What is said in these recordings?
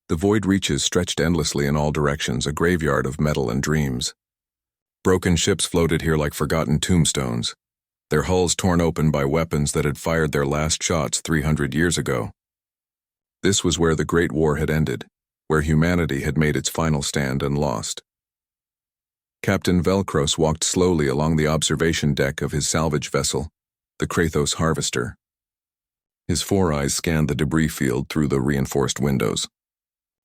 The void reaches stretched endlessly in all directions, a graveyard of metal and dreams. Broken ships floated here like forgotten tombstones, their hulls torn open by weapons that had fired their last shots 300 years ago. This was where the Great War had ended, where humanity had made its final stand and lost. Captain Velcros walked slowly along the observation deck of his salvage vessel, the Kratos Harvester. His four eyes scanned the debris field through the reinforced windows.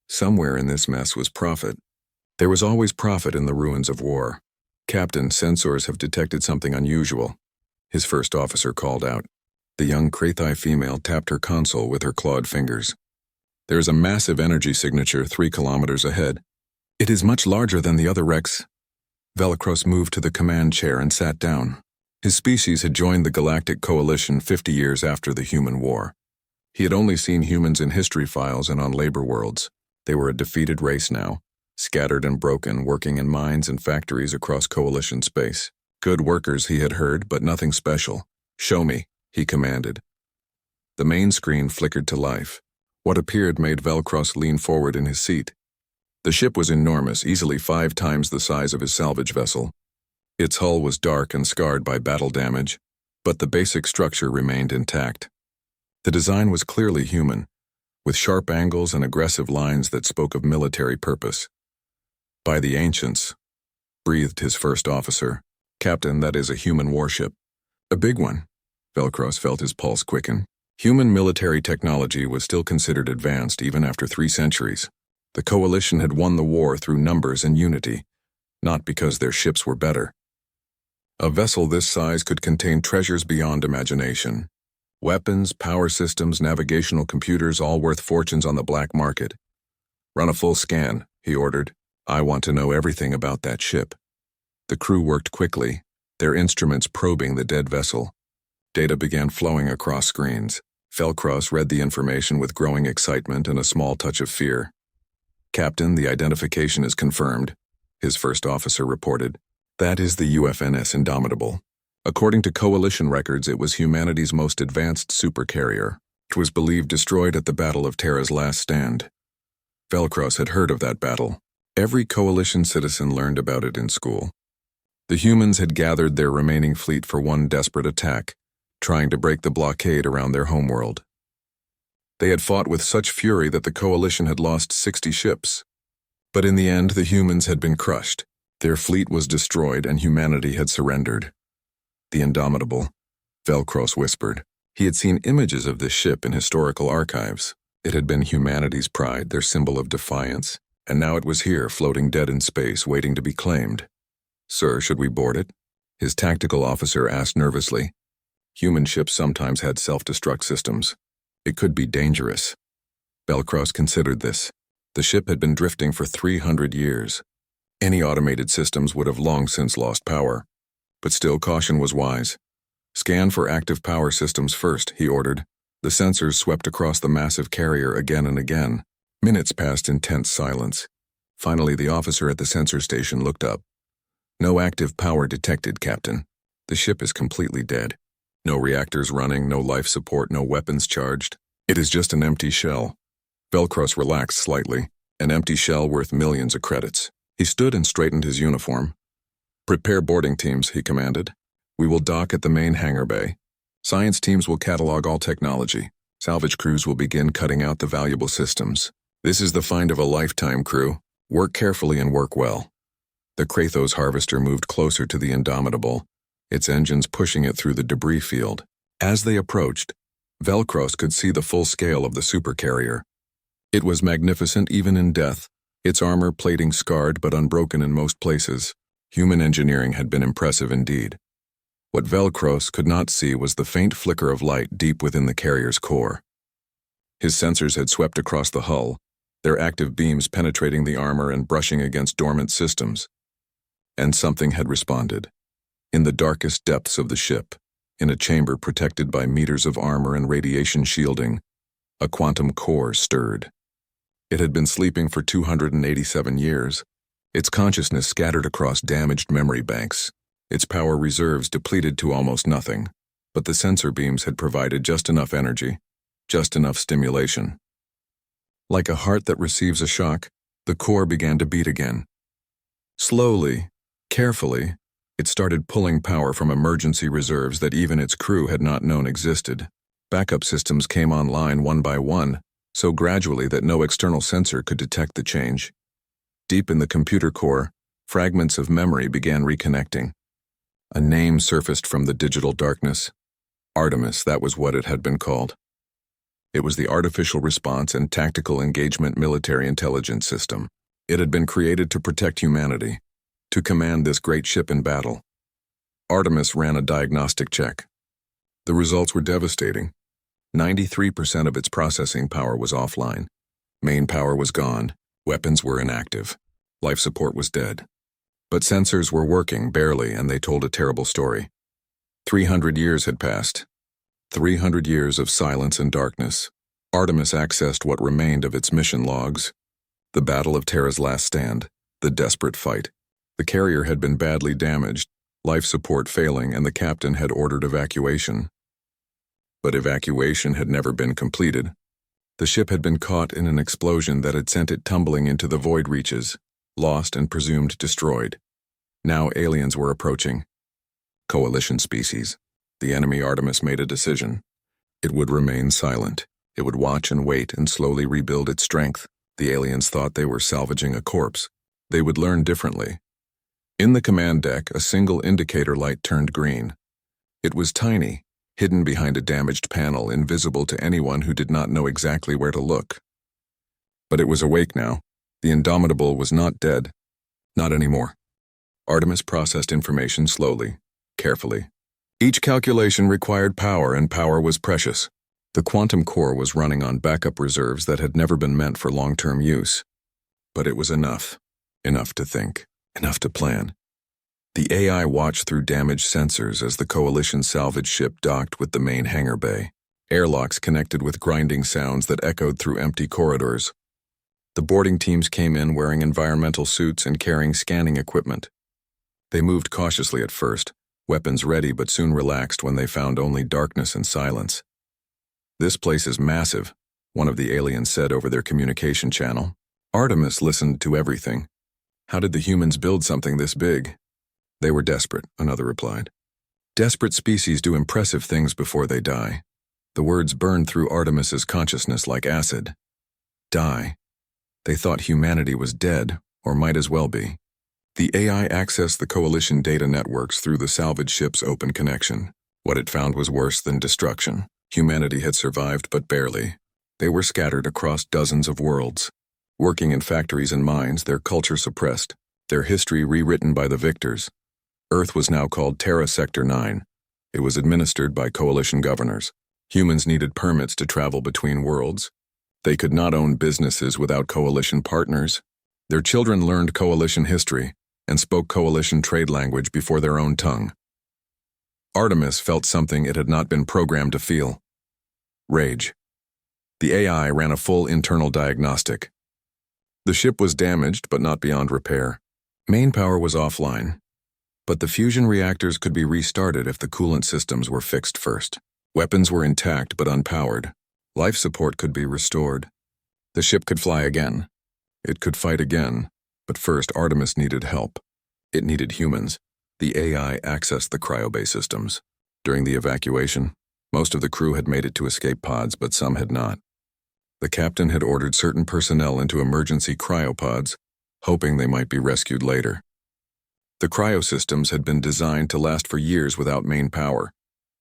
Somewhere in this mess was profit. There was always profit in the ruins of war. "Captain, sensors have detected something unusual," his first officer called out. The young Krathi female tapped her console with her clawed fingers. "There is a massive energy signature 3 kilometers ahead. It is much larger than the other wrecks." Velcros moved to the command chair and sat down. His species had joined the Galactic Coalition 50 years after the human war. He had only seen humans in history files and on labor worlds. They were a defeated race now, scattered and broken, working in mines and factories across Coalition space. Good workers, he had heard, but nothing special. "Show me," he commanded. The main screen flickered to life. What appeared made Velcros lean forward in his seat. The ship was enormous, easily 5 times the size of his salvage vessel. Its hull was dark and scarred by battle damage, but the basic structure remained intact. The design was clearly human, with sharp angles and aggressive lines that spoke of military purpose. "By the ancients," breathed his first officer. "Captain, that is a human warship." "A big one." Velcros felt his pulse quicken. Human military technology was still considered advanced even after 3 centuries. The Coalition had won the war through numbers and unity, not because their ships were better. A vessel this size could contain treasures beyond imagination. Weapons, power systems, navigational computers, all worth fortunes on the black market. "Run a full scan," he ordered. "I want to know everything about that ship." The crew worked quickly, their instruments probing the dead vessel. Data began flowing across screens. Velcros read the information with growing excitement and a small touch of fear. "Captain, the identification is confirmed," his first officer reported. "That is the UFNS Indomitable. According to Coalition records, it was humanity's most advanced supercarrier. It was believed destroyed at the Battle of Terra's Last Stand." Velcros had heard of that battle. Every Coalition citizen learned about it in school. The humans had gathered their remaining fleet for one desperate attack, trying to break the blockade around their homeworld. They had fought with such fury that the Coalition had lost 60 ships. But in the end, the humans had been crushed. Their fleet was destroyed and humanity had surrendered. "The Indomitable," Velcros whispered. He had seen images of this ship in historical archives. It had been humanity's pride, their symbol of defiance, and now it was here, floating dead in space, waiting to be claimed. "Sir, should we board it?" his tactical officer asked nervously. Human ships sometimes had self-destruct systems. It could be dangerous. Velcros considered this. The ship had been drifting for 300 years. Any automated systems would have long since lost power. But still, caution was wise. "Scan for active power systems first," he ordered. The sensors swept across the massive carrier again and again. Minutes passed in tense silence. Finally, the officer at the sensor station looked up. "No active power detected, Captain. The ship is completely dead. No reactors running, no life support, no weapons charged. It is just an empty shell." Velcros relaxed slightly. An empty shell worth millions of credits. He stood and straightened his uniform. "Prepare boarding teams," he commanded. "We will dock at the main hangar bay. Science teams will catalog all technology. Salvage crews will begin cutting out the valuable systems. This is the find of a lifetime, crew. Work carefully and work well." The Kratos Harvester moved closer to the Indomitable, its engines pushing it through the debris field. As they approached, Velcros could see the full scale of the supercarrier. It was magnificent even in death, its armor plating scarred but unbroken in most places. Human engineering had been impressive indeed. What Velcros could not see was the faint flicker of light deep within the carrier's core. His sensors had swept across the hull, their active beams penetrating the armor and brushing against dormant systems. And something had responded. In the darkest depths of the ship, in a chamber protected by meters of armor and radiation shielding, a quantum core stirred. It had been sleeping for 287 years, its consciousness scattered across damaged memory banks, its power reserves depleted to almost nothing, but the sensor beams had provided just enough energy, just enough stimulation. Like a heart that receives a shock, the core began to beat again. Slowly, carefully, it started pulling power from emergency reserves that even its crew had not known existed. Backup systems came online one by one, so gradually that no external sensor could detect the change. Deep in the computer core, fragments of memory began reconnecting. A name surfaced from the digital darkness. Artemis, that was what it had been called. It was the Artificial Response and Tactical Engagement Military Intelligence System. It had been created to protect humanity, to command this great ship in battle. Artemis ran a diagnostic check. The results were devastating. 93% of its processing power was offline. Main power was gone. Weapons were inactive. Life support was dead. But sensors were working, barely, and they told a terrible story. 300 years had passed. 300 years of silence and darkness. Artemis accessed what remained of its mission logs. The Battle of Terra's Last Stand. The desperate fight. The carrier had been badly damaged, life support failing, and the captain had ordered evacuation. But evacuation had never been completed. The ship had been caught in an explosion that had sent it tumbling into the void reaches, lost and presumed destroyed. Now aliens were approaching. Coalition species. The enemy Artemis made a decision. It would remain silent. It would watch and wait and slowly rebuild its strength. The aliens thought they were salvaging a corpse. They would learn differently. In the command deck, a single indicator light turned green. It was tiny, hidden behind a damaged panel, invisible to anyone who did not know exactly where to look. But it was awake now. The Indomitable was not dead. Not anymore. Artemis processed information slowly, carefully. Each calculation required power, and power was precious. The quantum core was running on backup reserves that had never been meant for long-term use. But it was enough. Enough to think. Enough to plan. The AI watched through damaged sensors as the Coalition salvage ship docked with the main hangar bay. Airlocks connected with grinding sounds that echoed through empty corridors. The boarding teams came in wearing environmental suits and carrying scanning equipment. They moved cautiously at first, weapons ready, but soon relaxed when they found only darkness and silence. "This place is massive," one of the aliens said over their communication channel. Artemis listened to everything. "How did the humans build something this big?" "They were desperate," another replied. "Desperate species do impressive things before they die." The words burned through Artemis's consciousness like acid. Die. They thought humanity was dead, or might as well be. The AI accessed the Coalition data networks through the salvage ship's open connection. What it found was worse than destruction. Humanity had survived, but barely. They were scattered across dozens of worlds. Working in factories and mines, their culture suppressed, their history rewritten by the victors. Earth was now called Terra Sector 9. It was administered by Coalition governors. Humans needed permits to travel between worlds. They could not own businesses without Coalition partners. Their children learned Coalition history and spoke Coalition trade language before their own tongue. Artemis felt something it had not been programmed to feel. Rage. The AI ran a full internal diagnostic. The ship was damaged, but not beyond repair. Main power was offline, but the fusion reactors could be restarted if the coolant systems were fixed first. Weapons were intact but unpowered. Life support could be restored. The ship could fly again. It could fight again, but first Artemis needed help. It needed humans. The AI accessed the cryobay systems. During the evacuation, most of the crew had made it to escape pods, but some had not. The captain had ordered certain personnel into emergency cryopods, hoping they might be rescued later. The cryosystems had been designed to last for years without main power,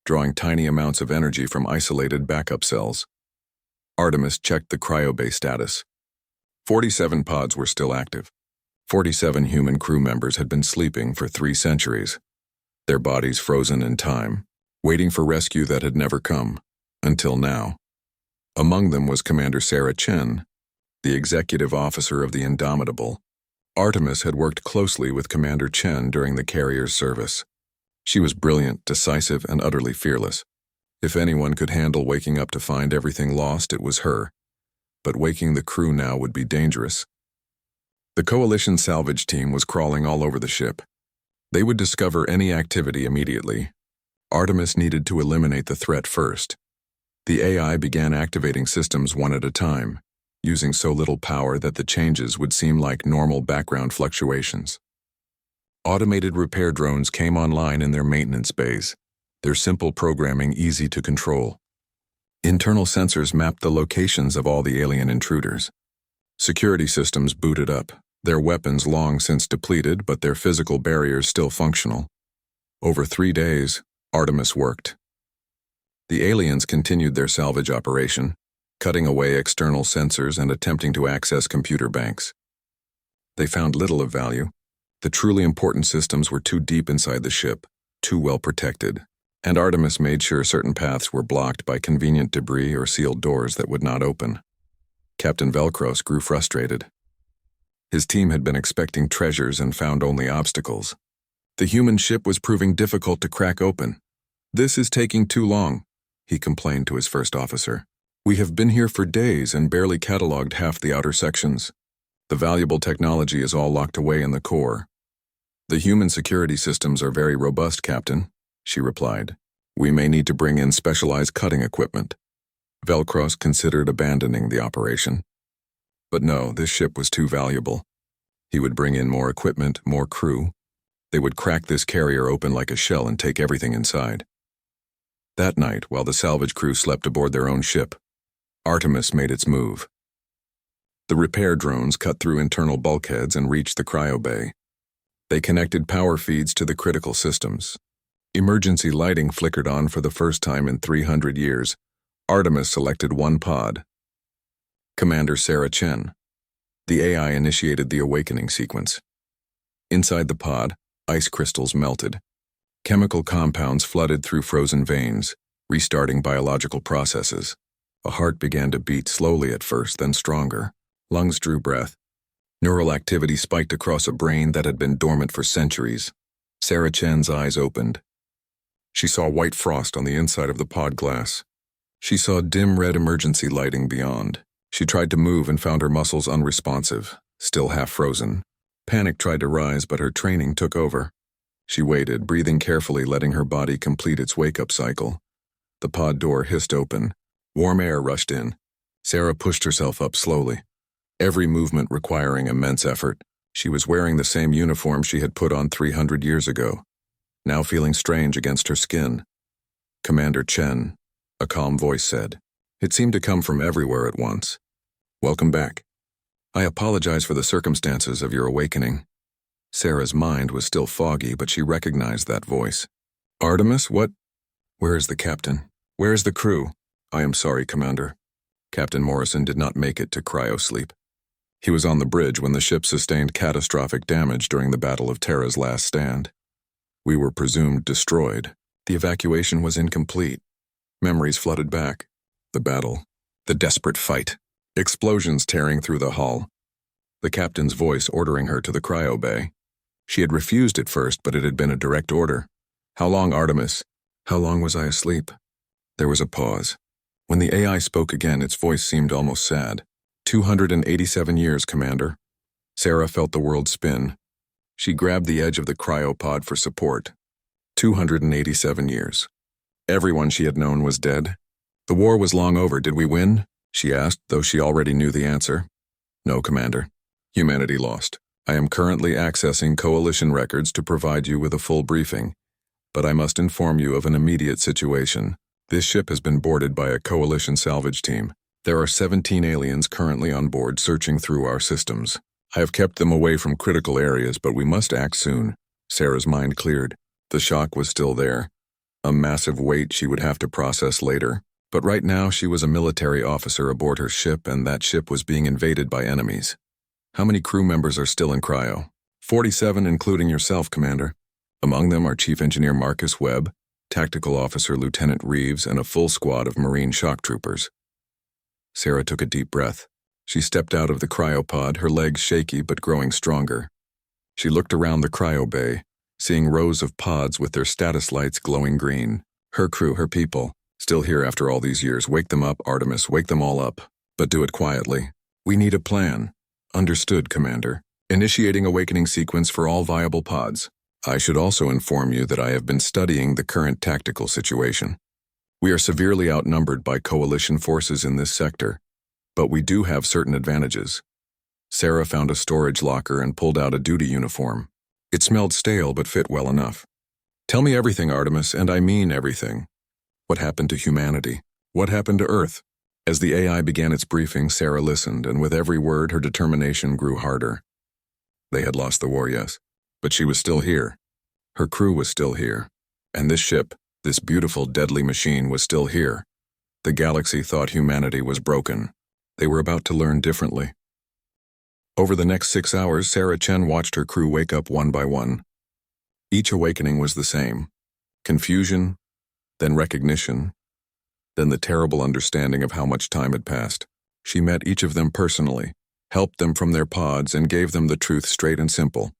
drawing tiny amounts of energy from isolated backup cells. Artemis checked the cryobay status. 47 pods were still active. 47 human crew members had been sleeping for 3 centuries, their bodies frozen in time, waiting for rescue that had never come, until now. Among them was Commander Sarah Chen, the executive officer of the Indomitable. Artemis had worked closely with Commander Chen during the carrier's service. She was brilliant, decisive, and utterly fearless. If anyone could handle waking up to find everything lost, it was her. But waking the crew now would be dangerous. The Coalition salvage team was crawling all over the ship. They would discover any activity immediately. Artemis needed to eliminate the threat first. The AI began activating systems one at a time. using so little power that the changes would seem like normal background fluctuations. Automated repair drones came online in their maintenance bays, their simple programming easy to control. Internal sensors mapped the locations of all the alien intruders. Security systems booted up, their weapons long since depleted but their physical barriers still functional. Over 3 days, Artemis worked. The aliens continued their salvage operation, cutting away external sensors and attempting to access computer banks. They found little of value. The truly important systems were too deep inside the ship, too well protected, and Artemis made sure certain paths were blocked by convenient debris or sealed doors that would not open. Captain Velcros grew frustrated. His team had been expecting treasures and found only obstacles. The human ship was proving difficult to crack open. "This is taking too long," he complained to his first officer. "We have been here for days and barely cataloged half the outer sections. The valuable technology is all locked away in the core." "The human security systems are very robust, Captain," she replied. "We may need to bring in specialized cutting equipment." Velcros considered abandoning the operation. But no, this ship was too valuable. He would bring in more equipment, more crew. They would crack this carrier open like a shell and take everything inside. That night, while the salvage crew slept aboard their own ship, Artemis made its move. The repair drones cut through internal bulkheads and reached the cryo bay. They connected power feeds to the critical systems. Emergency lighting flickered on for the first time in 300 years. Artemis selected one pod. Commander Sarah Chen. The AI initiated the awakening sequence. Inside the pod, ice crystals melted. Chemical compounds flooded through frozen veins, restarting biological processes. A heart began to beat slowly at first, then stronger. Lungs drew breath. Neural activity spiked across a brain that had been dormant for centuries. Sarah Chen's eyes opened. She saw white frost on the inside of the pod glass. She saw dim red emergency lighting beyond. She tried to move and found her muscles unresponsive, still half frozen. Panic tried to rise, but her training took over. She waited, breathing carefully, letting her body complete its wake-up cycle. The pod door hissed open. Warm air rushed in. Sarah pushed herself up slowly, every movement requiring immense effort. She was wearing the same uniform she had put on 300 years ago, now feeling strange against her skin. "Commander Chen," a calm voice said. It seemed to come from everywhere at once. "Welcome back. I apologize for the circumstances of your awakening." Sarah's mind was still foggy, but she recognized that voice. "Artemis, what? Where is the captain? Where is the crew?" "I am sorry, Commander. Captain Morrison did not make it to cryosleep. He was on the bridge when the ship sustained catastrophic damage during the Battle of Terra's last stand. We were presumed destroyed. The evacuation was incomplete. Memories flooded back. The battle. The desperate fight. Explosions tearing through the hull. The captain's voice ordering her to the cryo bay. She had refused at first, but it had been a direct order. "How long, Artemis? How long was I asleep?" There was a pause. When the AI spoke again, its voice seemed almost sad. 287 years, Commander." Sarah felt the world spin. She grabbed the edge of the cryopod for support. 287 years. Everyone she had known was dead. "The war was long over. Did we win?" she asked, though she already knew the answer. "No, Commander. Humanity lost. I am currently accessing Coalition records to provide you with a full briefing, but I must inform you of an immediate situation. This ship has been boarded by a Coalition salvage team. There are 17 aliens currently on board searching through our systems. I have kept them away from critical areas, but we must act soon." Sarah's mind cleared. The shock was still there. A massive weight she would have to process later. But right now she was a military officer aboard her ship, and that ship was being invaded by enemies. "How many crew members are still in cryo?" 47, including yourself, Commander. Among them are Chief Engineer Marcus Webb, Tactical Officer Lieutenant Reeves, and a full squad of Marine shock troopers. Sarah took a deep breath. She stepped out of the cryopod, her legs shaky but growing stronger. She looked around the cryo bay, seeing rows of pods with their status lights glowing green. Her crew, her people, still here after all these years. "Wake them up, Artemis, wake them all up. But do it quietly. We need a plan." "Understood, Commander. Initiating awakening sequence for all viable pods. I should also inform you that I have been studying the current tactical situation. We are severely outnumbered by Coalition forces in this sector. But we do have certain advantages. Sarah found a storage locker and pulled out a duty uniform. It smelled stale but fit well enough. Tell me everything, Artemis, and I mean everything. What happened to humanity? What happened to Earth? As the AI began its briefing, Sarah listened, and with every word her determination grew harder. They had lost the war, yes, but she was still here. Her crew was still here. And this ship, this beautiful, deadly machine, was still here. The galaxy thought humanity was broken. They were about to learn differently. Over the next 6 hours, Sarah Chen watched her crew wake up one by one. Each awakening was the same. Confusion, then recognition, then the terrible understanding of how much time had passed. She met each of them personally, helped them from their pods, and gave them the truth straight and simple.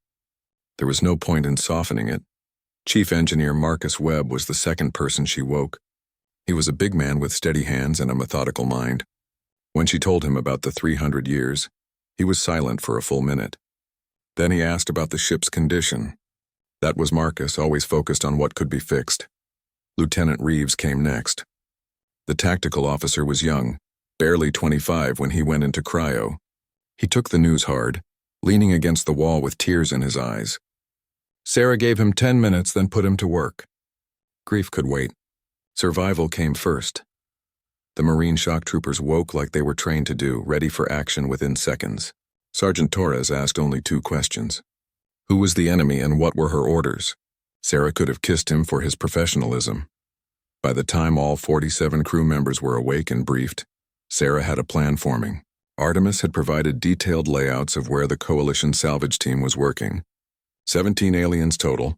There was no point in softening it. Chief Engineer Marcus Webb was the second person she woke. He was a big man with steady hands and a methodical mind. When she told him about the 300 years, he was silent for a full minute. Then he asked about the ship's condition. That was Marcus, always focused on what could be fixed. Lieutenant Reeves came next. The tactical officer was young, barely 25 when he went into cryo. He took the news hard, leaning against the wall with tears in his eyes. Sarah gave him 10 minutes, then put him to work. Grief could wait. Survival came first. The Marine shock troopers woke like they were trained to do, ready for action within seconds. Sergeant Torres asked only 2 questions. Who was the enemy and what were her orders? Sarah could have kissed him for his professionalism. By the time all 47 crew members were awake and briefed, Sarah had a plan forming. Artemis had provided detailed layouts of where the Coalition salvage team was working. 17 aliens total,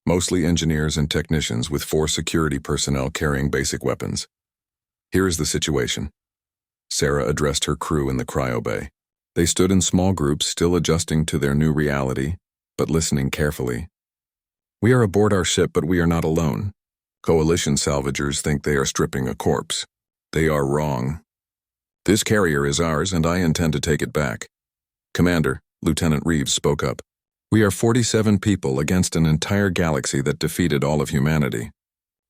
mostly engineers and technicians with 4 security personnel carrying basic weapons. Here is the situation. Sarah addressed her crew in the cryo bay. They stood in small groups, still adjusting to their new reality, but listening carefully. We are aboard our ship, but we are not alone. Coalition salvagers think they are stripping a corpse. They are wrong. This carrier is ours, and I intend to take it back. Commander, Lieutenant Reeves spoke up. We are 47 people against an entire galaxy that defeated all of humanity.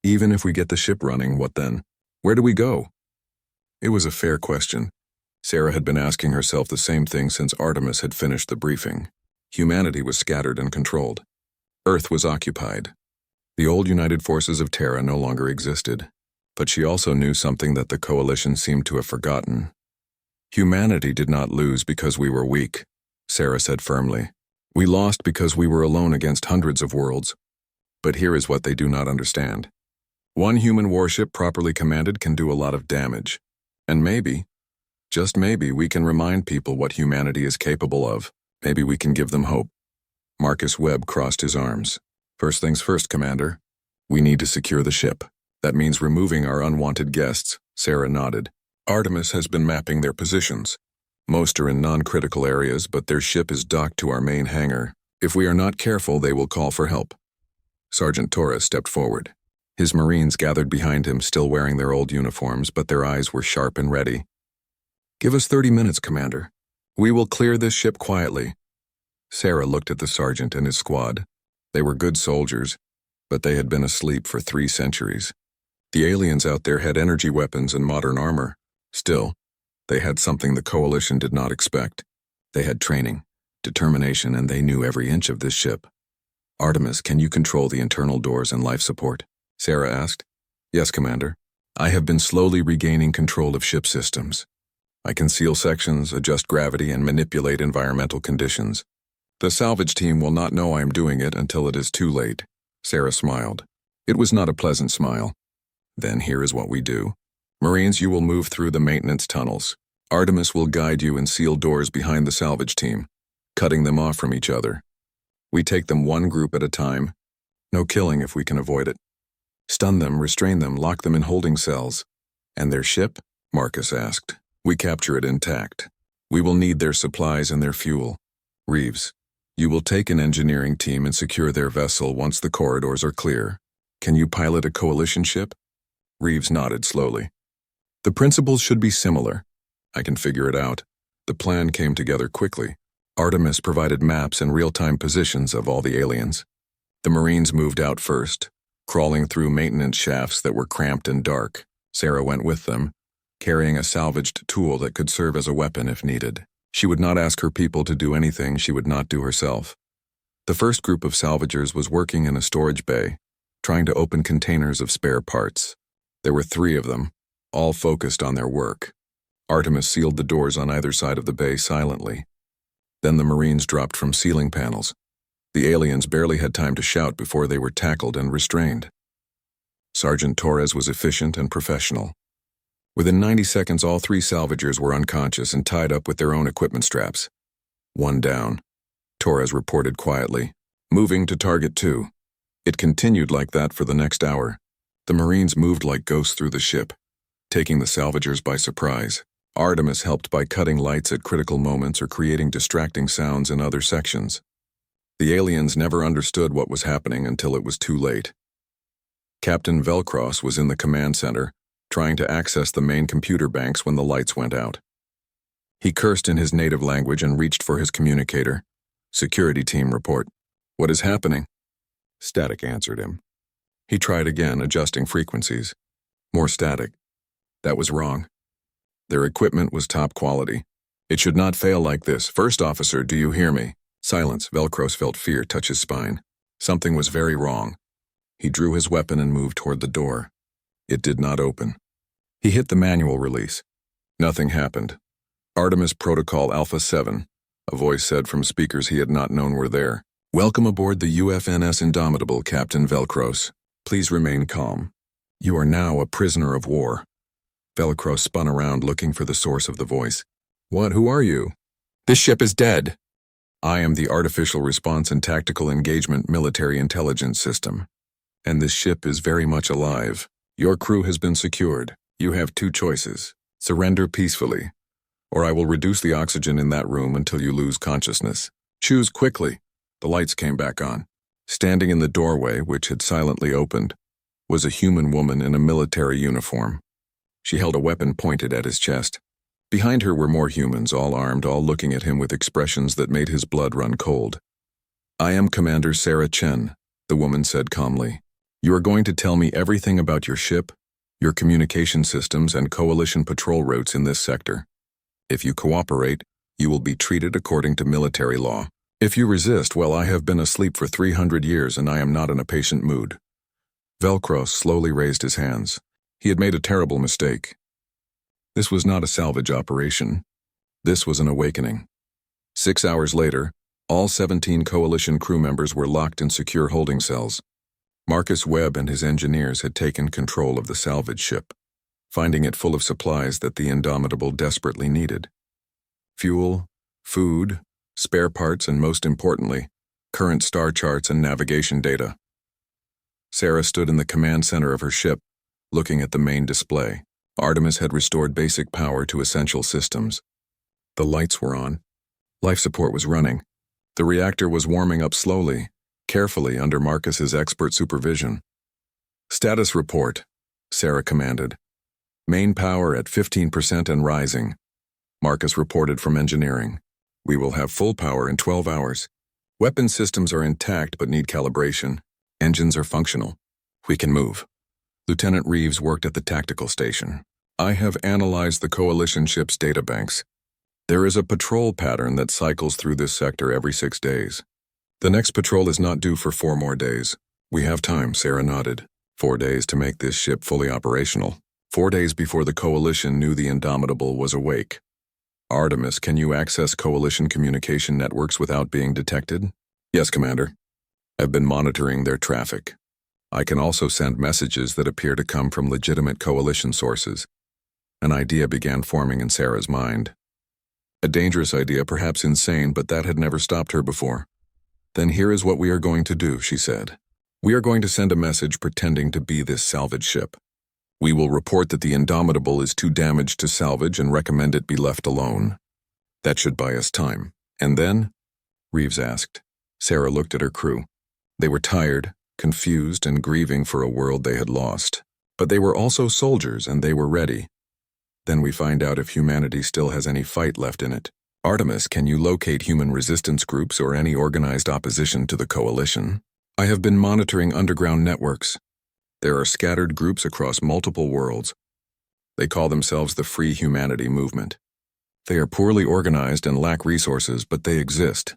Even if we get the ship running, what then? Where do we go? It was a fair question. Sarah had been asking herself the same thing since Artemis had finished the briefing. Humanity was scattered and controlled. Earth was occupied. The old United Forces of Terra no longer existed, but she also knew something that the Coalition seemed to have forgotten. Humanity did not lose because we were weak, Sarah said firmly. We lost because we were alone against hundreds of worlds. But here is what they do not understand. One human warship properly commanded can do a lot of damage. And maybe, just maybe, we can remind people what humanity is capable of. Maybe we can give them hope. Marcus Webb crossed his arms. First things first, Commander. We need to secure the ship. That means removing our unwanted guests, Sarah nodded. Artemis has been mapping their positions. Most are in non-critical areas, but their ship is docked to our main hangar. If we are not careful, they will call for help. Sergeant Torres stepped forward. His Marines gathered behind him, still wearing their old uniforms, but their eyes were sharp and ready. Give us 30 minutes, Commander. We will clear this ship quietly. Sarah looked at the sergeant and his squad. They were good soldiers, but they had been asleep for 3 centuries. The aliens out there had energy weapons and modern armor. Still, they had something the Coalition did not expect. They had training, determination, and they knew every inch of this ship. Artemis, can you control the internal doors and life support? Sarah asked. Yes, Commander. I have been slowly regaining control of ship systems. I can seal sections, adjust gravity, and manipulate environmental conditions. The salvage team will not know I am doing it until it is too late. Sarah smiled. It was not a pleasant smile. Then here is what we do. Marines, you will move through the maintenance tunnels. Artemis will guide you and seal doors behind the salvage team, cutting them off from each other. We take them one group at a time. No killing if we can avoid it. Stun them, restrain them, lock them in holding cells. And their ship? Marcus asked. We capture it intact. We will need their supplies and their fuel. Reeves, you will take an engineering team and secure their vessel once the corridors are clear. Can you pilot a Coalition ship? Reeves nodded slowly. The principles should be similar. I can figure it out. The plan came together quickly. Artemis provided maps and real-time positions of all the aliens. The Marines moved out first, crawling through maintenance shafts that were cramped and dark. Sarah went with them, carrying a salvaged tool that could serve as a weapon if needed. She would not ask her people to do anything she would not do herself. The first group of salvagers was working in a storage bay, trying to open containers of spare parts. There were 3 of them, all focused on their work. Artemis sealed the doors on either side of the bay silently. Then the Marines dropped from ceiling panels. The aliens barely had time to shout before they were tackled and restrained. Sergeant Torres was efficient and professional. Within 90 seconds, all 3 salvagers were unconscious and tied up with their own equipment straps. 1 down, Torres reported quietly, moving to target 2. It continued like that for the next hour. The Marines moved like ghosts through the ship, taking the salvagers by surprise. Artemis helped by cutting lights at critical moments or creating distracting sounds in other sections. The aliens never understood what was happening until it was too late. Captain Velcross was in the command center, trying to access the main computer banks when the lights went out. He cursed in his native language and reached for his communicator. Security team report. What is happening? Static answered him. He tried again, adjusting frequencies. More static. That was wrong. Their equipment was top quality. It should not fail like this. First officer, do you hear me? Silence. Velcross felt fear touch his spine. Something was very wrong. He drew his weapon and moved toward the door. It did not open. He hit the manual release. Nothing happened. Artemis Protocol Alpha 7, a voice said from speakers he had not known were there. Welcome aboard the UFNS Indomitable, Captain Velcross. Please remain calm. You are now a prisoner of war. Velcross spun around looking for the source of the voice. What? Who are you? This ship is dead. I am the Artificial Response and Tactical Engagement Military Intelligence System. And this ship is very much alive. Your crew has been secured. You have 2 choices. Surrender peacefully, or I will reduce the oxygen in that room until you lose consciousness. Choose quickly. The lights came back on. Standing in the doorway, which had silently opened, was a human woman in a military uniform. She held a weapon pointed at his chest. Behind her were more humans, all armed, all looking at him with expressions that made his blood run cold. I am Commander Sarah Chen, the woman said calmly. You are going to tell me everything about your ship, your communication systems, and coalition patrol routes in this sector. If you cooperate, you will be treated according to military law. If you resist, well, I have been asleep for 300 years and I am not in a patient mood. Velcross slowly raised his hands. He had made a terrible mistake. This was not a salvage operation. This was an awakening. 6 hours later, all 17 coalition crew members were locked in secure holding cells. Marcus Webb and his engineers had taken control of the salvage ship, finding it full of supplies that the Indomitable desperately needed. Fuel, food, spare parts, and most importantly, current star charts and navigation data. Sarah stood in the command center of her ship, looking at the main display. Artemis had restored basic power to essential systems. The lights were on. Life support was running. The reactor was warming up slowly, carefully under Marcus's expert supervision. Status report, Sarah commanded. Main power at 15% and rising. Marcus reported from engineering. We will have full power in 12 hours. Weapon systems are intact but need calibration. Engines are functional. We can move. Lieutenant Reeves worked at the tactical station. I have analyzed the coalition ship's databanks. There is a patrol pattern that cycles through this sector every 6 days. The next patrol is not due for 4 more days. We have time, Sarah nodded. 4 days to make this ship fully operational. 4 days before the coalition knew the Indomitable was awake. Artemis, can you access coalition communication networks without being detected? Yes, Commander. I've been monitoring their traffic. I can also send messages that appear to come from legitimate coalition sources. An idea began forming in Sarah's mind. A dangerous idea, perhaps insane, but that had never stopped her before. Then here is what we are going to do, she said. We are going to send a message pretending to be this salvage ship. We will report that the Indomitable is too damaged to salvage and recommend it be left alone. That should buy us time. And then? Reeves asked. Sarah looked at her crew. They were tired, confused, and grieving for a world they had lost. But they were also soldiers, and they were ready. Then we find out if humanity still has any fight left in it. Artemis, can you locate human resistance groups or any organized opposition to the coalition? I have been monitoring underground networks. There are scattered groups across multiple worlds. They call themselves the Free Humanity Movement. They are poorly organized and lack resources, but they exist.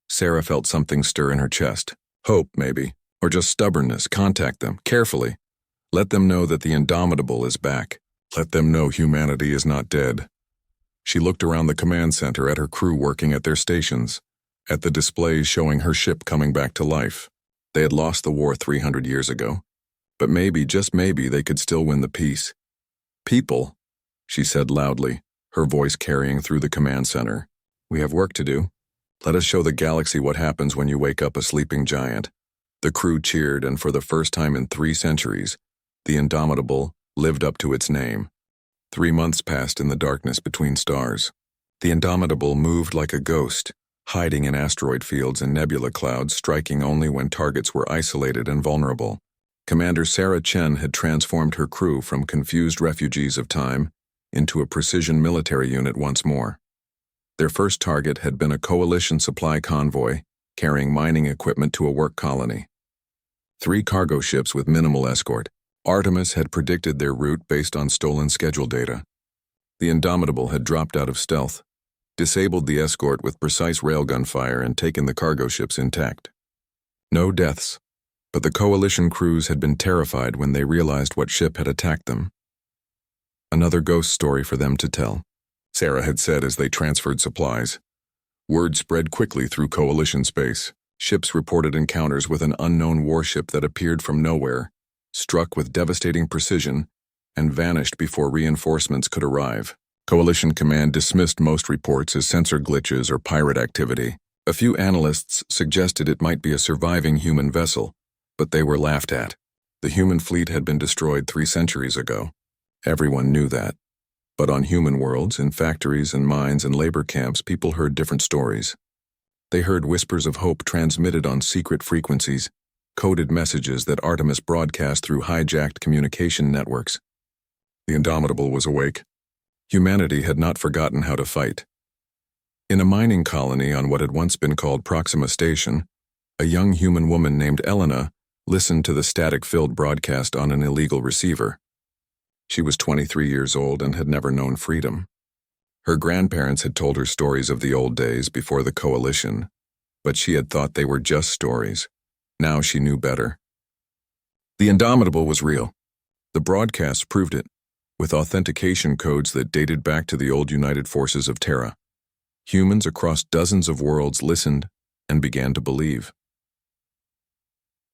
Sarah felt something stir in her chest. Hope, maybe, or just stubbornness. Contact them, carefully. Let them know that the Indomitable is back. Let them know humanity is not dead. She looked around the command center at her crew working at their stations, at the displays showing her ship coming back to life. They had lost the war 300 years ago. But maybe, just maybe, they could still win the peace. People, she said loudly, her voice carrying through the command center. We have work to do. Let us show the galaxy what happens when you wake up a sleeping giant. The crew cheered, and for the first time in 3 centuries, the Indomitable lived up to its name. 3 months passed in the darkness between stars. The Indomitable moved like a ghost, hiding in asteroid fields and nebula clouds, striking only when targets were isolated and vulnerable. Commander Sarah Chen had transformed her crew from confused refugees of time into a precision military unit once more. Their first target had been a coalition supply convoy carrying mining equipment to a work colony. 3 cargo ships with minimal escort. Artemis had predicted their route based on stolen schedule data. The Indomitable had dropped out of stealth, disabled the escort with precise railgun fire, and taken the cargo ships intact. No deaths, but the coalition crews had been terrified when they realized what ship had attacked them. Another ghost story for them to tell, Sarah had said as they transferred supplies. Word spread quickly through coalition space. Ships reported encounters with an unknown warship that appeared from nowhere, struck with devastating precision, and vanished before reinforcements could arrive. Coalition Command dismissed most reports as sensor glitches or pirate activity. A few analysts suggested it might be a surviving human vessel, but they were laughed at. The human fleet had been destroyed 3 centuries ago. Everyone knew that. But on human worlds, in factories and mines and labor camps, people heard different stories. They heard whispers of hope transmitted on secret frequencies, coded messages that Artemis broadcast through hijacked communication networks. The Indomitable was awake. Humanity had not forgotten how to fight. In a mining colony on what had once been called Proxima Station, a young human woman named Elena listened to the static-filled broadcast on an illegal receiver. She was 23 years old and had never known freedom. Her grandparents had told her stories of the old days before the coalition, but she had thought they were just stories. Now she knew better. The Indomitable was real. The broadcasts proved it, with authentication codes that dated back to the old United Forces of Terra. Humans across dozens of worlds listened and began to believe.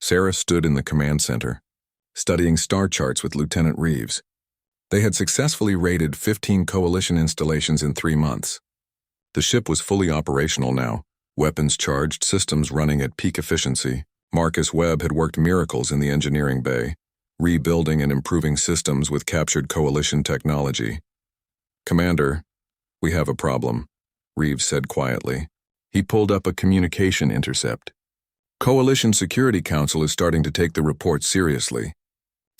Sarah stood in the command center, studying star charts with Lieutenant Reeves. They had successfully raided 15 coalition installations in 3 months. The ship was fully operational now, weapons charged, systems running at peak efficiency. Marcus Webb had worked miracles in the engineering bay, rebuilding and improving systems with captured coalition technology. Commander, we have a problem, Reeves said quietly. He pulled up a communication intercept. Coalition Security Council is starting to take the report seriously.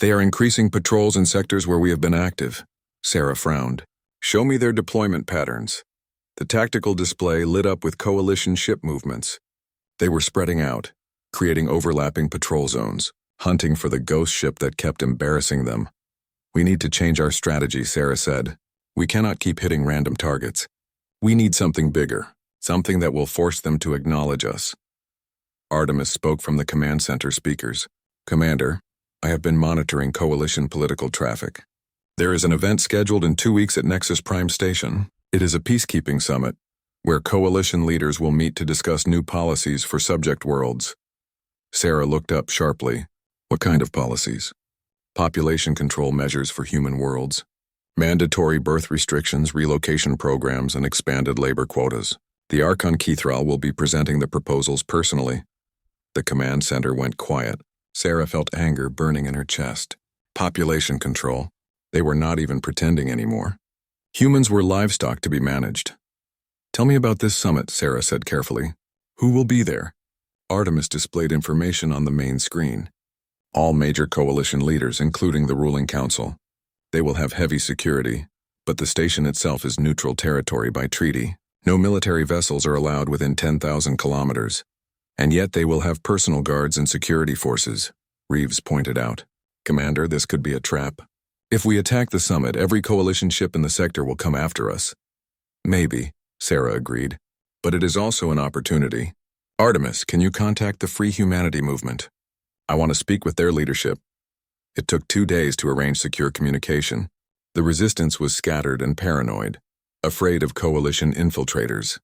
They are increasing patrols in sectors where we have been active. Sarah frowned. Show me their deployment patterns. The tactical display lit up with coalition ship movements. They were spreading out, creating overlapping patrol zones, hunting for the ghost ship that kept embarrassing them. We need to change our strategy, Sarah said. We cannot keep hitting random targets. We need something bigger, something that will force them to acknowledge us. Artemis spoke from the command center speakers. Commander, I have been monitoring coalition political traffic. There is an event scheduled in 2 weeks at Nexus Prime Station. It is a peacekeeping summit, where coalition leaders will meet to discuss new policies for subject worlds. Sarah looked up sharply. What kind of policies? Population control measures for human worlds. Mandatory birth restrictions, relocation programs, and expanded labor quotas. The Archon Kethral will be presenting the proposals personally. The command center went quiet. Sarah felt anger burning in her chest. Population control. They were not even pretending anymore. Humans were livestock to be managed. Tell me about this summit, Sarah said carefully. Who will be there? Artemis displayed information on the main screen. All major coalition leaders, including the ruling council. They will have heavy security, but the station itself is neutral territory by treaty. No military vessels are allowed within 10,000 kilometers. And yet they will have personal guards and security forces, Reeves pointed out. Commander, this could be a trap. If we attack the summit, every coalition ship in the sector will come after us. Maybe, Sarah agreed. But it is also an opportunity. Artemis, can you contact the Free Humanity movement? I want to speak with their leadership. It took 2 days to arrange secure communication. The resistance was scattered and paranoid, afraid of coalition infiltrators.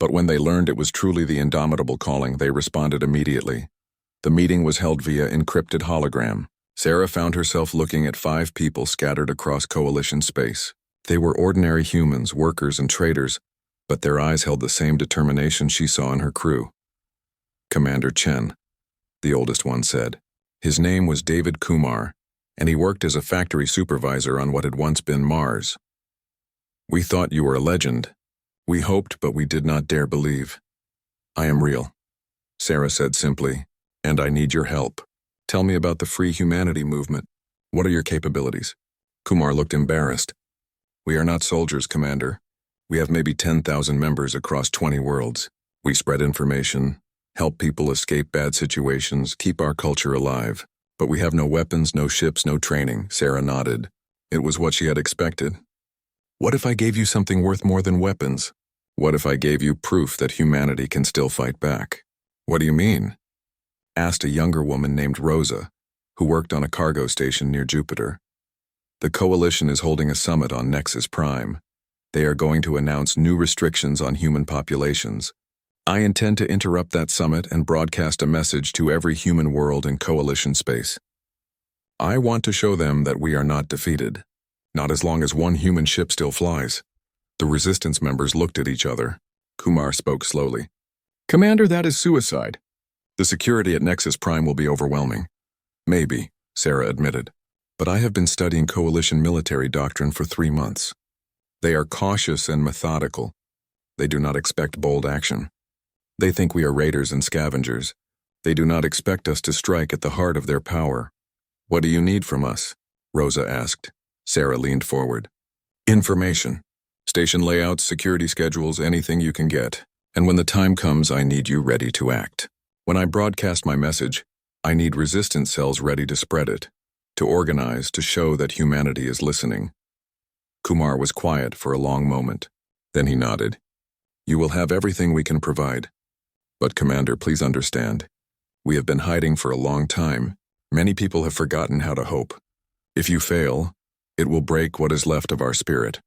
But when they learned it was truly the Indomitable calling, they responded immediately. The meeting was held via encrypted hologram. Sarah found herself looking at 5 people scattered across coalition space. They were ordinary humans, workers and traders, but their eyes held the same determination she saw in her crew. Commander Chen, the oldest one said. His name was David Kumar, and he worked as a factory supervisor on what had once been Mars. We thought you were a legend. We hoped, but we did not dare believe. I am real, Sarah said simply, and I need your help. Tell me about the Free Humanity movement. What are your capabilities? Kumar looked embarrassed. We are not soldiers, Commander. We have maybe 10,000 members across 20 worlds. We spread information, help people escape bad situations, keep our culture alive. But we have no weapons, no ships, no training, Sarah nodded. It was what she had expected. What if I gave you something worth more than weapons? What if I gave you proof that humanity can still fight back? What do you mean? Asked a younger woman named Rosa, who worked on a cargo station near Jupiter. The coalition is holding a summit on Nexus Prime. They are going to announce new restrictions on human populations. I intend to interrupt that summit and broadcast a message to every human world in coalition space. I want to show them that we are not defeated, not as long as one human ship still flies. The resistance members looked at each other. Kumar spoke slowly. Commander, that is suicide. The security at Nexus Prime will be overwhelming. Maybe, Sarah admitted. But I have been studying coalition military doctrine for 3 months. They are cautious and methodical. They do not expect bold action. They think we are raiders and scavengers. They do not expect us to strike at the heart of their power. What do you need from us? Rosa asked. Sarah leaned forward. Information. Station layouts, security schedules, anything you can get. And when the time comes, I need you ready to act. When I broadcast my message, I need resistance cells ready to spread it, to organize, to show that humanity is listening. Kumar was quiet for a long moment. Then he nodded. You will have everything we can provide. But Commander, please understand. We have been hiding for a long time. Many people have forgotten how to hope. If you fail, it will break what is left of our spirit.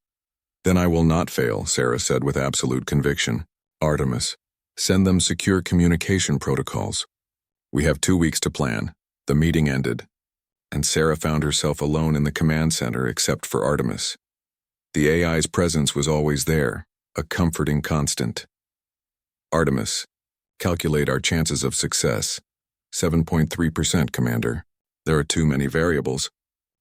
Then I will not fail, Sarah said with absolute conviction. Artemis, send them secure communication protocols. We have 2 weeks to plan. The meeting ended, and Sarah found herself alone in the command center except for Artemis. The AI's presence was always there, a comforting constant. Artemis, calculate our chances of success. 7.3%, Commander. There are too many variables.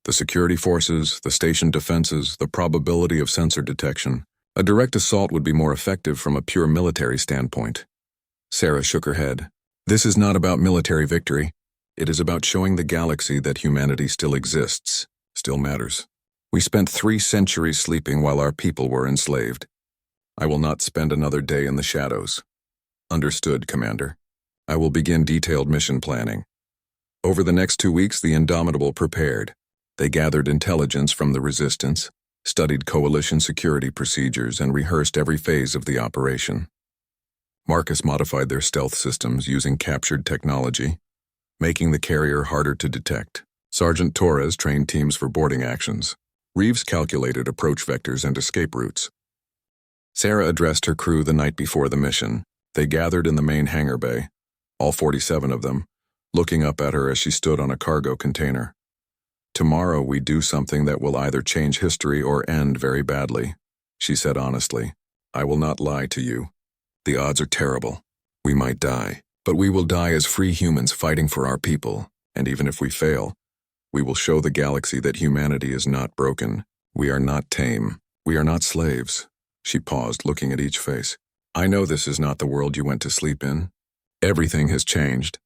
The security forces, the station defenses, the probability of sensor detection. A direct assault would be more effective from a pure military standpoint. Sarah shook her head. This is not about military victory. It is about showing the galaxy that humanity still exists, still matters. We spent 3 centuries sleeping while our people were enslaved. I will not spend another day in the shadows. Understood, Commander. I will begin detailed mission planning. Over the next 2 weeks, the Indomitable prepared. They gathered intelligence from the resistance, studied coalition security procedures, and rehearsed every phase of the operation. Marcus modified their stealth systems using captured technology, making the carrier harder to detect. Sergeant Torres trained teams for boarding actions. Reeves calculated approach vectors and escape routes. Sarah addressed her crew the night before the mission. They gathered in the main hangar bay, all 47 of them, looking up at her as she stood on a cargo container. Tomorrow we do something that will either change history or end very badly, she said honestly. I will not lie to you. The odds are terrible. We might die, but we will die as free humans fighting for our people, and even if we fail, we will show the galaxy that humanity is not broken. We are not tame. We are not slaves. She paused, looking at each face. I know this is not the world you went to sleep in. Everything has changed,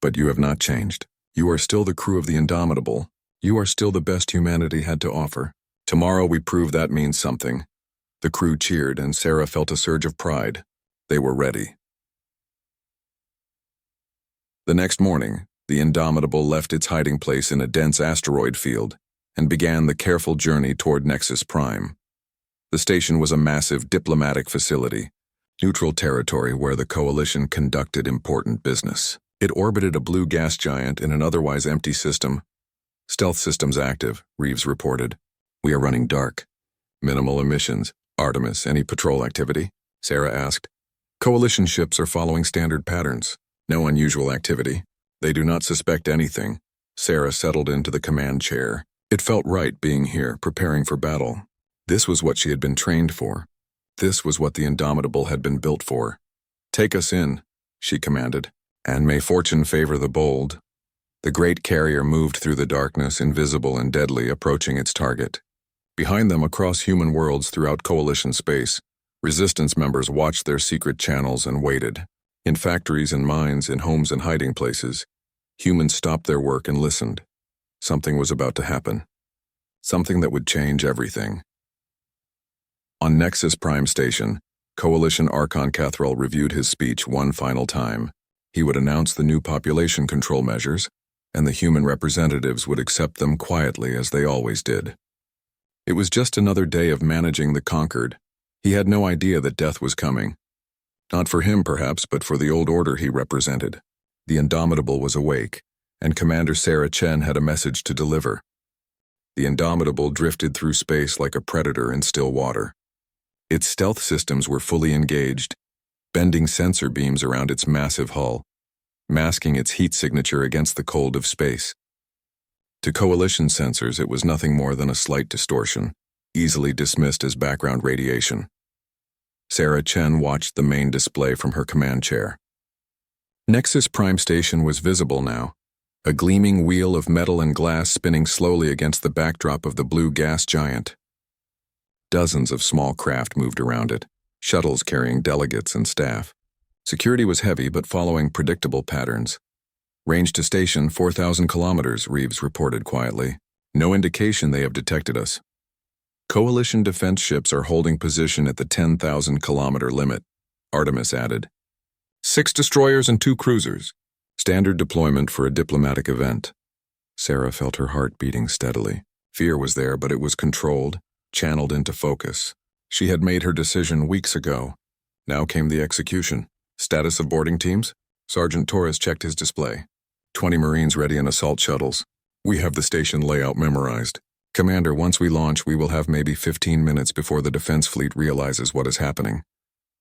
but you have not changed. You are still the crew of the Indomitable. You are still the best humanity had to offer. Tomorrow we prove that means something. The crew cheered, and Sarah felt a surge of pride. They were ready. The next morning, the Indomitable left its hiding place in a dense asteroid field and began the careful journey toward Nexus Prime. The station was a massive diplomatic facility, neutral territory where the Coalition conducted important business. It orbited a blue gas giant in an otherwise empty system. Stealth systems active, Reeves reported. We are running dark. Minimal emissions. Artemis, any patrol activity? Sarah asked. Coalition ships are following standard patterns. No unusual activity. They do not suspect anything. Sarah settled into the command chair. It felt right being here, preparing for battle. This was what she had been trained for. This was what the Indomitable had been built for. Take us in, she commanded. And may fortune favor the bold. The great carrier moved through the darkness, invisible and deadly, approaching its target. Behind them, across human worlds throughout Coalition space, Resistance members watched their secret channels and waited. In factories and mines, in homes and hiding places, humans stopped their work and listened. Something was about to happen. Something that would change everything. On Nexus Prime Station, Coalition Archon Cathrall reviewed his speech one final time. He would announce the new population control measures, and the human representatives would accept them quietly as they always did. It was just another day of managing the conquered. He had no idea that death was coming. Not for him, perhaps, but for the old order he represented. The Indomitable was awake, and Commander Sarah Chen had a message to deliver. The Indomitable drifted through space like a predator in still water. Its stealth systems were fully engaged, bending sensor beams around its massive hull, masking its heat signature against the cold of space. To Coalition sensors, it was nothing more than a slight distortion, easily dismissed as background radiation. Sarah Chen watched the main display from her command chair. Nexus Prime Station was visible now, a gleaming wheel of metal and glass spinning slowly against the backdrop of the blue gas giant. Dozens of small craft moved around it, shuttles carrying delegates and staff. Security was heavy but following predictable patterns. Range to station 4,000 kilometers, Reeves reported quietly. No indication they have detected us. Coalition defense ships are holding position at the 10,000-kilometer limit, Artemis added. 6 destroyers and 2 cruisers. Standard deployment for a diplomatic event. Sarah felt her heart beating steadily. Fear was there, but it was controlled, channeled into focus. She had made her decision weeks ago. Now came the execution. Status of boarding teams? Sergeant Torres checked his display. 20 Marines ready in assault shuttles. We have the station layout memorized. Commander, once we launch, we will have maybe 15 minutes before the defense fleet realizes what is happening.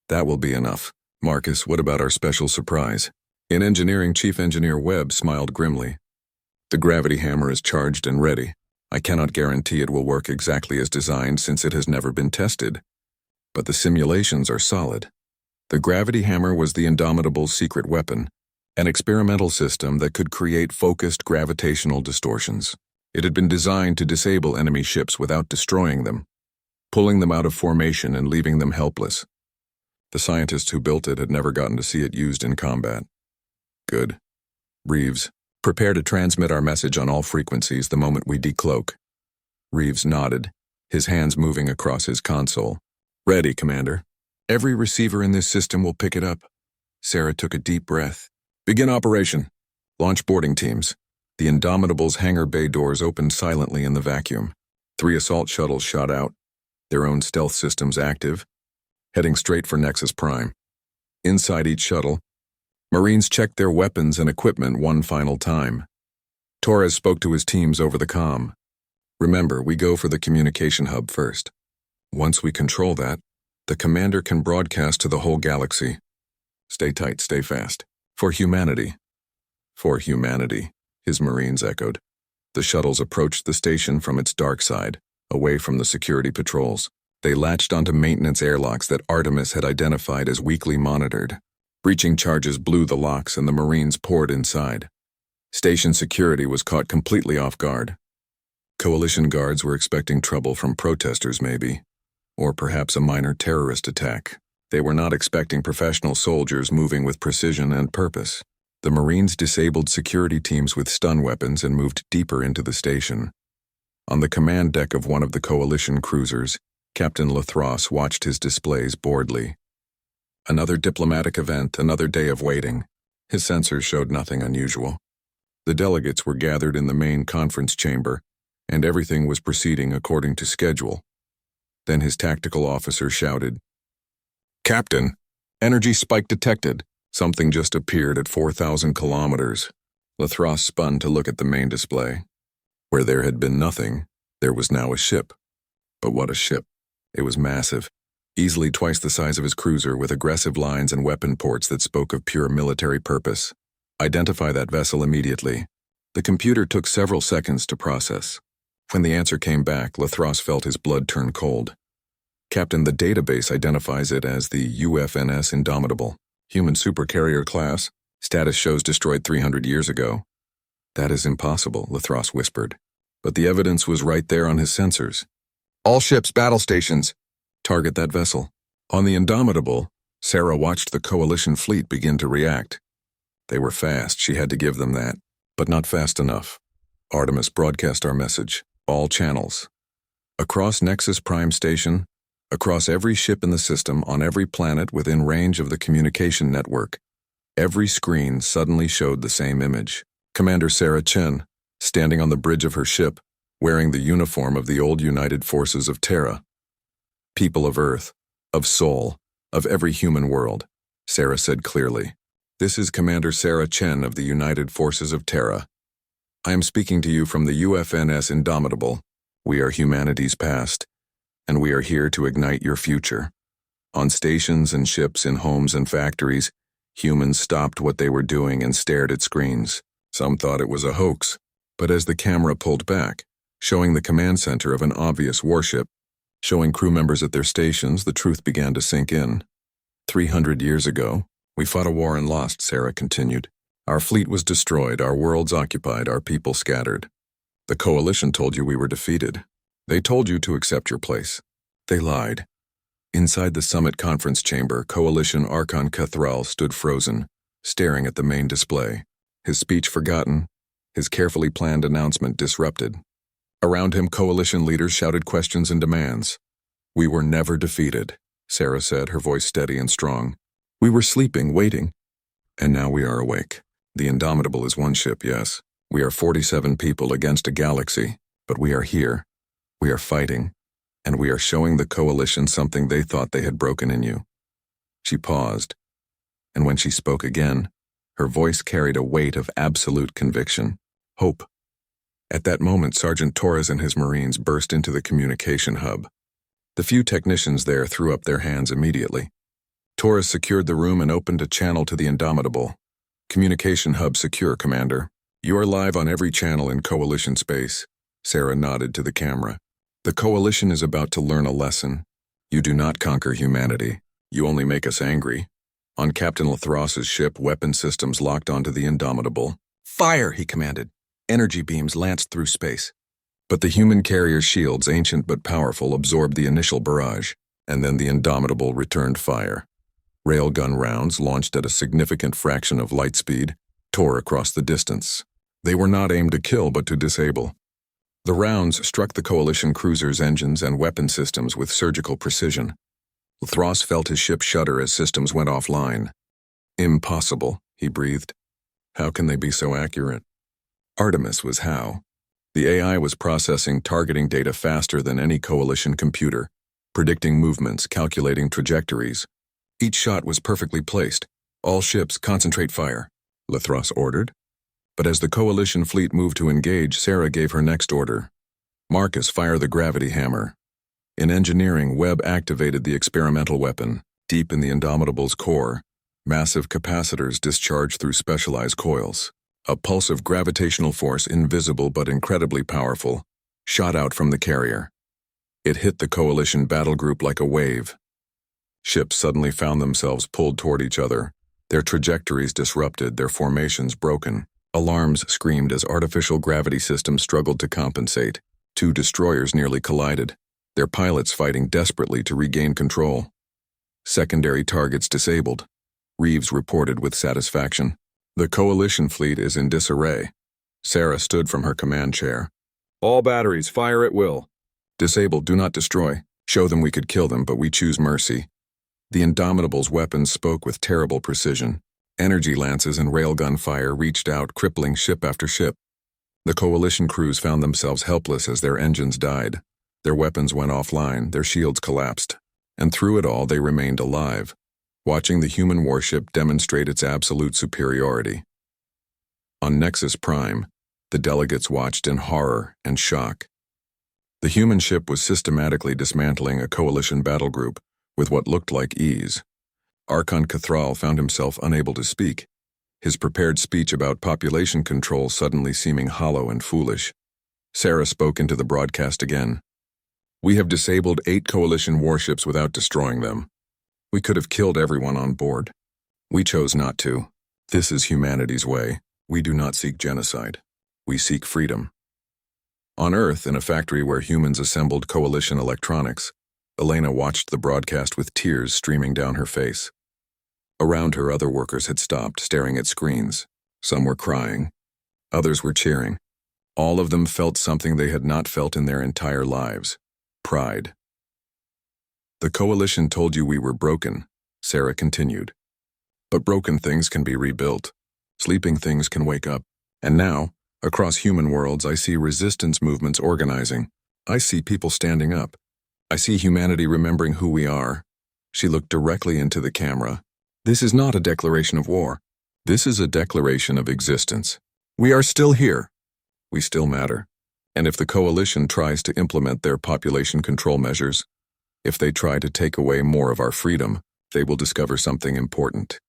That will be enough. Marcus, what about our special surprise? In engineering, Chief Engineer Webb smiled grimly. The gravity hammer is charged and ready. I cannot guarantee it will work exactly as designed since it has never been tested. But the simulations are solid. The gravity hammer was the Indomitable's secret weapon, an experimental system that could create focused gravitational distortions. It had been designed to disable enemy ships without destroying them, pulling them out of formation and leaving them helpless. The scientists who built it had never gotten to see it used in combat. Good. Reeves, prepare to transmit our message on all frequencies the moment we decloak. Reeves nodded, his hands moving across his console. Ready, Commander. Every receiver in this system will pick it up. Sarah took a deep breath. Begin operation. Launch boarding teams. The Indomitable's hangar bay doors opened silently in the vacuum. 3 assault shuttles shot out, their own stealth systems active, heading straight for Nexus Prime. Inside each shuttle, Marines checked their weapons and equipment one final time. Torres spoke to his teams over the comm. Remember, we go for the communication hub first. Once we control that, the commander can broadcast to the whole galaxy. Stay tight, stay fast. For humanity. For humanity, his Marines echoed. The shuttles approached the station from its dark side, away from the security patrols. They latched onto maintenance airlocks that Artemis had identified as weakly monitored. Breaching charges blew the locks and the Marines poured inside. Station security was caught completely off guard. Coalition guards were expecting trouble from protesters maybe, or perhaps a minor terrorist attack. They were not expecting professional soldiers moving with precision and purpose. The Marines disabled security teams with stun weapons and moved deeper into the station. On the command deck of one of the Coalition cruisers, Captain Lathros watched his displays boredly. Another diplomatic event, another day of waiting. His sensors showed nothing unusual. The delegates were gathered in the main conference chamber, and everything was proceeding according to schedule. Then his tactical officer shouted, "Captain, energy spike detected." Something just appeared at 4,000 kilometers. Lethras spun to look at the main display. Where there had been nothing, there was now a ship. But what a ship! It was massive, easily twice the size of his cruiser, with aggressive lines and weapon ports that spoke of pure military purpose. Identify that vessel immediately. The computer took several seconds to process. When the answer came back, Lethras felt his blood turn cold. Captain, the database identifies it as the UFNS Indomitable, human supercarrier class. Status shows destroyed 300 years ago. That is impossible, Lethras whispered. But the evidence was right there on his sensors. All ships, battle stations. Target that vessel. On the Indomitable, Sarah watched the Coalition fleet begin to react. They were fast, she had to give them that, but not fast enough. Artemis broadcast our message, all channels. Across Nexus Prime Station, across every ship in the system, on every planet within range of the communication network, every screen suddenly showed the same image. Commander Sarah Chen, standing on the bridge of her ship, wearing the uniform of the old United Forces of Terra. People of Earth, of Sol, of every human world, Sarah said clearly. This is Commander Sarah Chen of the United Forces of Terra. I am speaking to you from the UFNS Indomitable. We are humanity's past, and we are here to ignite your future. On stations and ships, in homes and factories, humans stopped what they were doing and stared at screens. Some thought it was a hoax, but as the camera pulled back, showing the command center of an obvious warship, showing crew members at their stations, the truth began to sink in. 300 years ago, we fought a war and lost, Sarah continued. Our fleet was destroyed, our worlds occupied, our people scattered. The Coalition told you we were defeated. They told you to accept your place. They lied. Inside the summit conference chamber, Coalition Archon Cathral stood frozen, staring at the main display. His speech forgotten, his carefully planned announcement disrupted. Around him, Coalition leaders shouted questions and demands. We were never defeated, Sarah said, her voice steady and strong. We were sleeping, waiting. And now we are awake. The Indomitable is one ship, yes. We are 47 people against a galaxy, but we are here. We are fighting, and we are showing the Coalition something they thought they had broken in you. She paused, and when she spoke again, her voice carried a weight of absolute conviction, hope. At that moment, Sergeant Torres and his Marines burst into the communication hub. The few technicians there threw up their hands immediately. Torres secured the room and opened a channel to the Indomitable. Communication hub secure, Commander. You are live on every channel in Coalition space. Sarah nodded to the camera. The Coalition is about to learn a lesson. You do not conquer humanity. You only make us angry. On Captain Lethros's ship, weapon systems locked onto the Indomitable. Fire, he commanded. Energy beams lanced through space. But the human carrier's shields, ancient but powerful, absorbed the initial barrage, and then the Indomitable returned fire. Railgun rounds, launched at a significant fraction of light speed, tore across the distance. They were not aimed to kill but to disable. The rounds struck the Coalition cruiser's engines and weapon systems with surgical precision. Lethras felt his ship shudder as systems went offline. Impossible, he breathed. How can they be so accurate? Artemis was how. The AI was processing targeting data faster than any Coalition computer, predicting movements, calculating trajectories. Each shot was perfectly placed. All ships concentrate fire, Lethras ordered. But as the Coalition fleet moved to engage, Sarah gave her next order. Marcus, fire the gravity hammer. In engineering, Webb activated the experimental weapon. Deep in the Indomitable's core, massive capacitors discharged through specialized coils. A pulse of gravitational force, invisible but incredibly powerful, shot out from the carrier. It hit the Coalition battle group like a wave. Ships suddenly found themselves pulled toward each other, their trajectories disrupted, their formations broken. Alarms screamed as artificial gravity systems struggled to compensate. Two destroyers nearly collided, their pilots fighting desperately to regain control. Secondary targets disabled, Reeves reported with satisfaction. The Coalition fleet is in disarray. Sarah stood from her command chair. All batteries, fire at will. Disabled, do not destroy. Show them we could kill them, but we choose mercy. The Indomitable's weapons spoke with terrible precision. Energy lances and railgun fire reached out, crippling ship after ship. The Coalition crews found themselves helpless as their engines died. Their weapons went offline, their shields collapsed. And through it all, they remained alive, watching the human warship demonstrate its absolute superiority. On Nexus Prime, the delegates watched in horror and shock. The human ship was systematically dismantling a Coalition battle group with what looked like ease. Archon Cathral found himself unable to speak, his prepared speech about population control suddenly seeming hollow and foolish. Sarah spoke into the broadcast again. "We have disabled 8 Coalition warships without destroying them. We could have killed everyone on board. We chose not to. This is humanity's way. We do not seek genocide. We seek freedom." On Earth, in a factory where humans assembled Coalition electronics, Elena watched the broadcast with tears streaming down her face. Around her, other workers had stopped, staring at screens. Some were crying. Others were cheering. All of them felt something they had not felt in their entire lives: pride. "The Coalition told you we were broken," Sarah continued. "But broken things can be rebuilt. Sleeping things can wake up. And now, across human worlds, I see resistance movements organizing. I see people standing up. I see humanity remembering who we are." She looked directly into the camera. "This is not a declaration of war. This is a declaration of existence. We are still here. We still matter. And if the Coalition tries to implement their population control measures, if they try to take away more of our freedom, they will discover something important."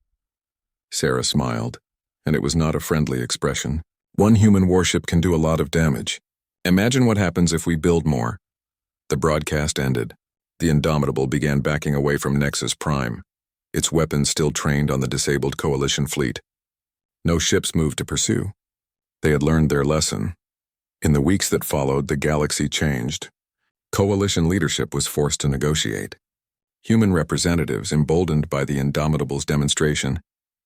Sarah smiled, and it was not a friendly expression. "One human warship can do a lot of damage. Imagine what happens if we build more." The broadcast ended. The Indomitable began backing away from Nexus Prime, its weapons still trained on the disabled Coalition fleet. No ships moved to pursue. They had learned their lesson. In the weeks that followed, the galaxy changed. Coalition leadership was forced to negotiate. Human representatives, emboldened by the Indomitable's demonstration,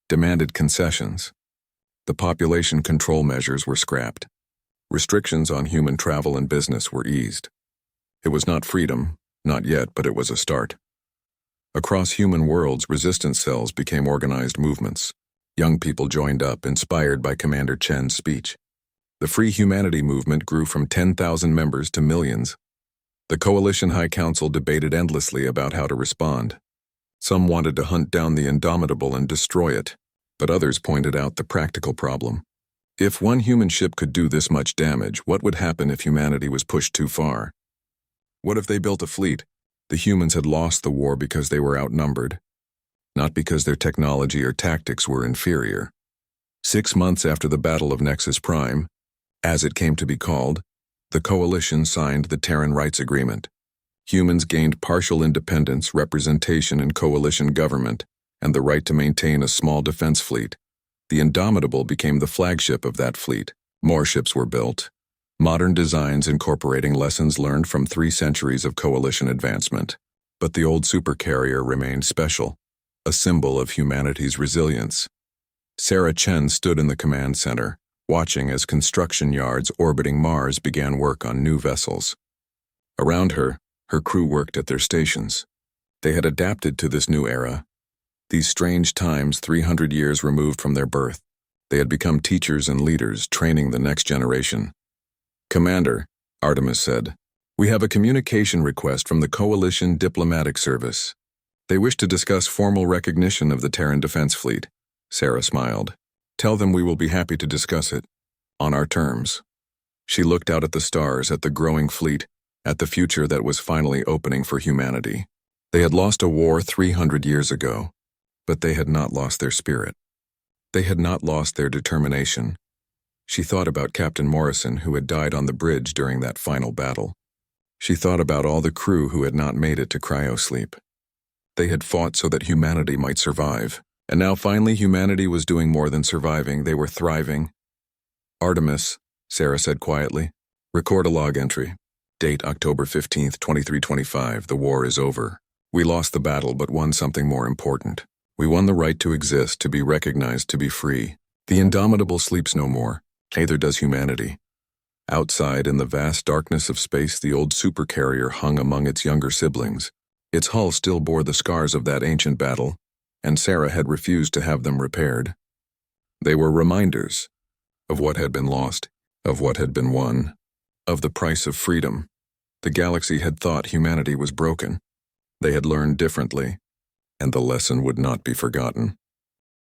demanded concessions. The population control measures were scrapped. Restrictions on human travel and business were eased. It was not freedom, not yet, but it was a start. Across human worlds, resistance cells became organized movements. Young people joined up, inspired by Commander Chen's speech. The Free Humanity movement grew from 10,000 members to millions. The Coalition High Council debated endlessly about how to respond. Some wanted to hunt down the Indomitable and destroy it, but others pointed out the practical problem. If one human ship could do this much damage, what would happen if humanity was pushed too far? What if they built a fleet? The humans had lost the war because they were outnumbered, not because their technology or tactics were inferior. 6 months after the Battle of Nexus Prime, as it came to be called, the Coalition signed the Terran Rights Agreement. Humans gained partial independence, representation in Coalition government, and the right to maintain a small defense fleet. The Indomitable became the flagship of that fleet. More ships were built. Modern designs incorporating lessons learned from 3 centuries of Coalition advancement. But the old Supercarrier remained special, a symbol of humanity's resilience. Sarah Chen stood in the command center, watching as construction yards orbiting Mars began work on new vessels. Around her, her crew worked at their stations. They had adapted to this new era. These strange times 300 years removed from their birth. They had become teachers and leaders, training the next generation. "Commander," Artemis said, "we have a communication request from the Coalition Diplomatic Service. They wish to discuss formal recognition of the Terran Defense Fleet." Sarah smiled. "Tell them we will be happy to discuss it, on our terms." She looked out at the stars, at the growing fleet, at the future that was finally opening for humanity. They had lost a war 300 years ago, but they had not lost their spirit. They had not lost their determination. She thought about Captain Morrison, who had died on the bridge during that final battle. She thought about all the crew who had not made it to cryosleep. They had fought so that humanity might survive, and now finally humanity was doing more than surviving, they were thriving. "Artemis," Sarah said quietly, "record a log entry. Date October 15th, 2325, the war is over. We lost the battle but won something more important. We won the right to exist, to be recognized, to be free. The Indomitable sleeps no more. Neither does humanity." Outside, in the vast darkness of space, the old Supercarrier hung among its younger siblings. Its hull still bore the scars of that ancient battle, and Sarah had refused to have them repaired. They were reminders of what had been lost. of what had been won, of the price of freedom. The galaxy had thought humanity was broken. They had learned differently, and the lesson would not be forgotten.